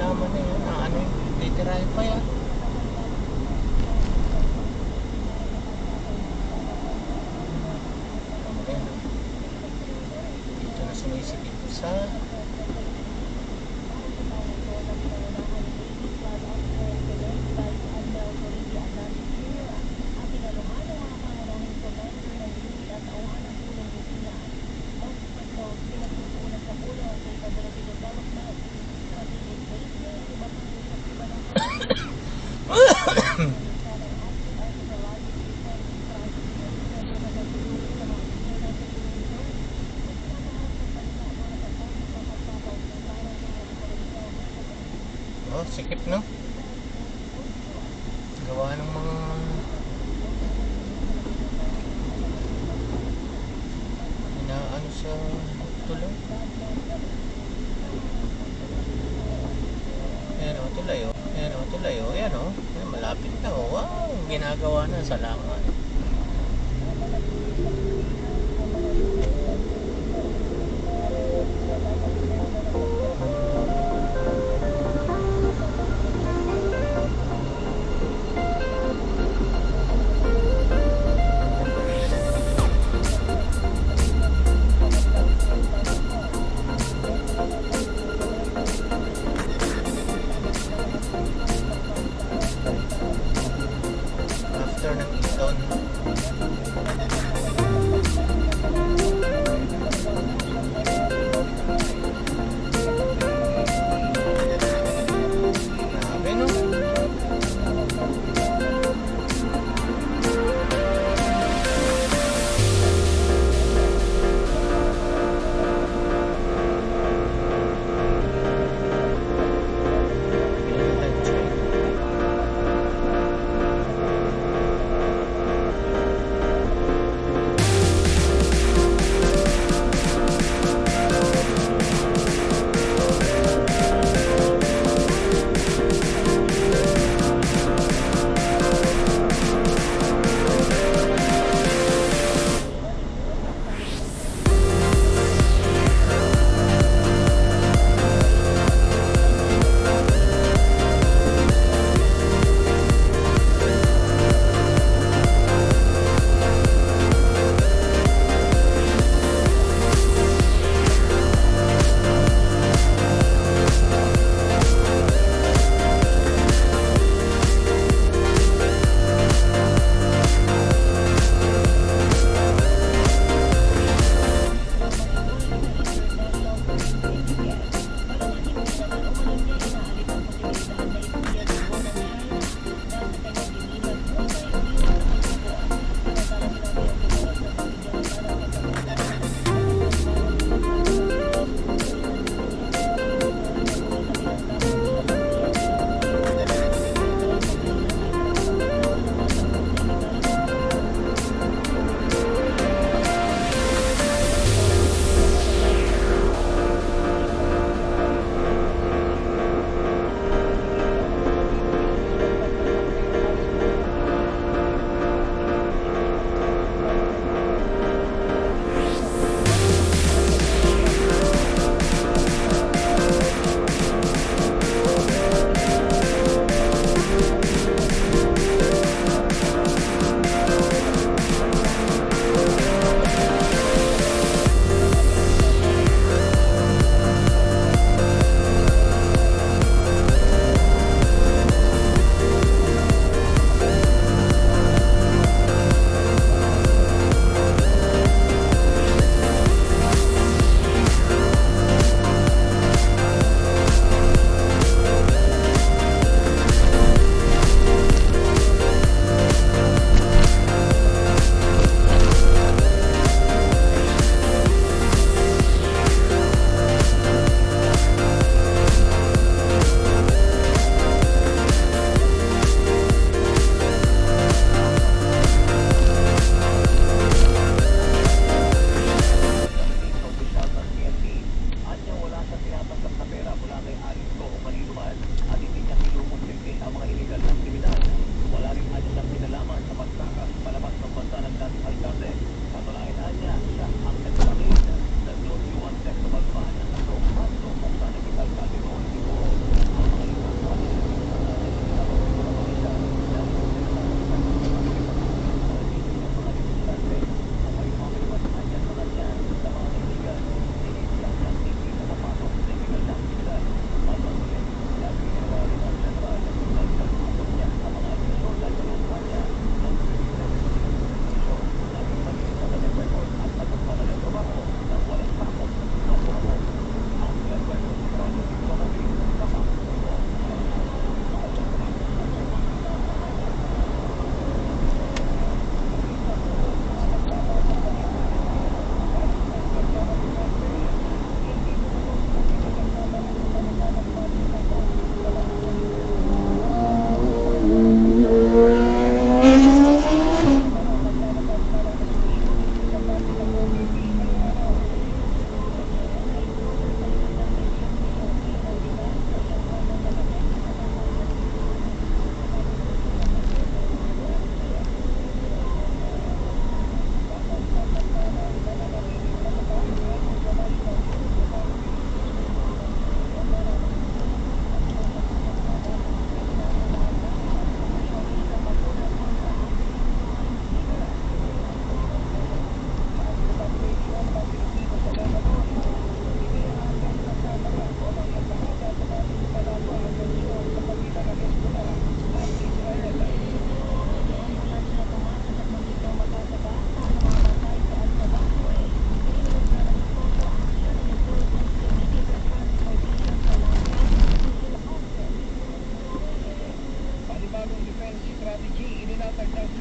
halaman na yun. Ano yun? Titirahin pa yan. Ayan. Dito na sumisikip sa oh, sikip no? Gawa ng mga inaano sa tulay. Ayan o, tulay o. Ayan o, tulay o. Ayan o. Ayan, malapit na o. Wow, ginagawa na. Salamat. After ng Eton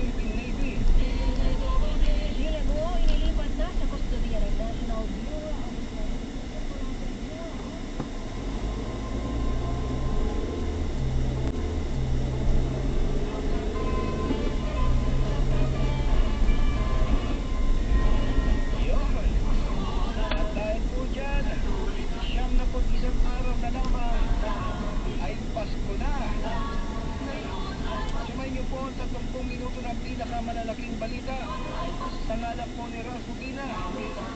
Philippine Navy. Dilago, inilipat na sa kustodiya ng National Bureau of Yun. At dahil po dyan, 71 araw na lamang ay Pasko na. Sumayin niyo po ang 30 minuto ng pinakamalalaking balita. Sa ngalan po ni Ralph Ugina,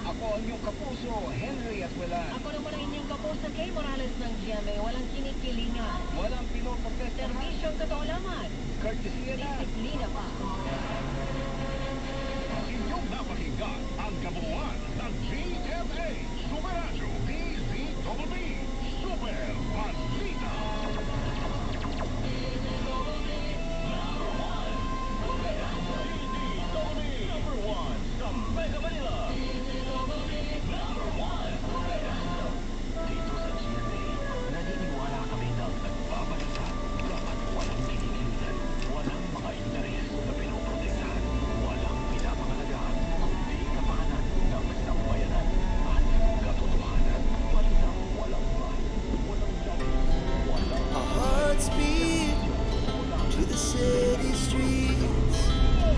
ako ang iyong kapuso, Henry Atwelan. Ako naman ang inyong kapuso kay Morales ng GMA. Walang kinikilingan. Walang pinoprotestahan, Serbisyong totoo laman. courtesy na. Disiplina pa. Inyong napakinggan ang kabuuan ng GMA Super Radio DZBB Super Balita. Number 1 sa Mega Manila. Number 1. Dito sa GMA, naniniwala kami na nagbabalita. Dapat walang kinikilitan, walang mga interes na pinoprotektahan, walang pinapangalagaan, kundi kapakanan ng sambayanan at katotohanan. Balitang walang mahal, walang dami, walang Our hearts beat to the city streets.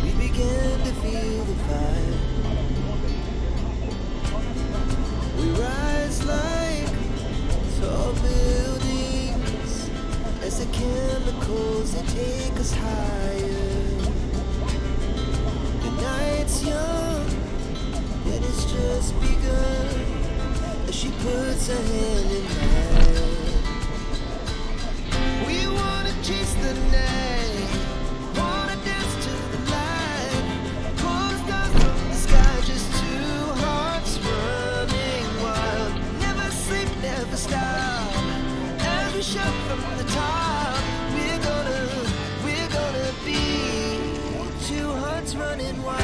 We began to feel the fire. We rise like tall buildings as the chemicals they take us higher. The night's young and it's just begun as she puts her hand in mine. We wanna chase the night, wanna dance to the light. Pull stars from the sky, just two hearts running wild. Never sleep, never stop. As we shout from the top, we're gonna be two hearts running wild.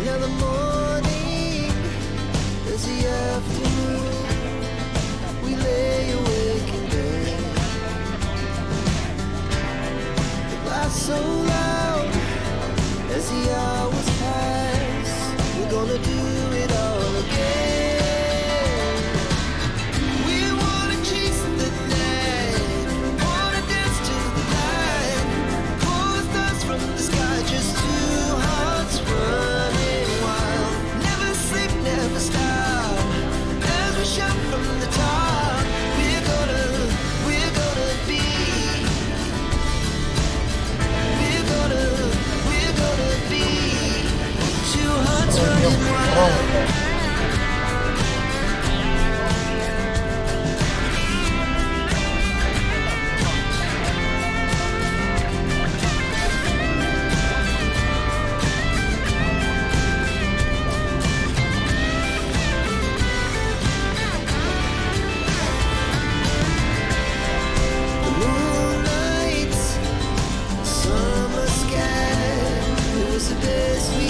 Now the morning is the afternoon. We lay awake in bed. The laugh so loud as the hours pass. We're gonna do it all again. We wanna chase the night, wanna dance to the light. Pull stars from the sky, just two hearts running wild. Never sleep, never stop. As we shout from the top, we're gonna be. We're gonna be two hearts running wild. The moonlight, summer sky, it was the best we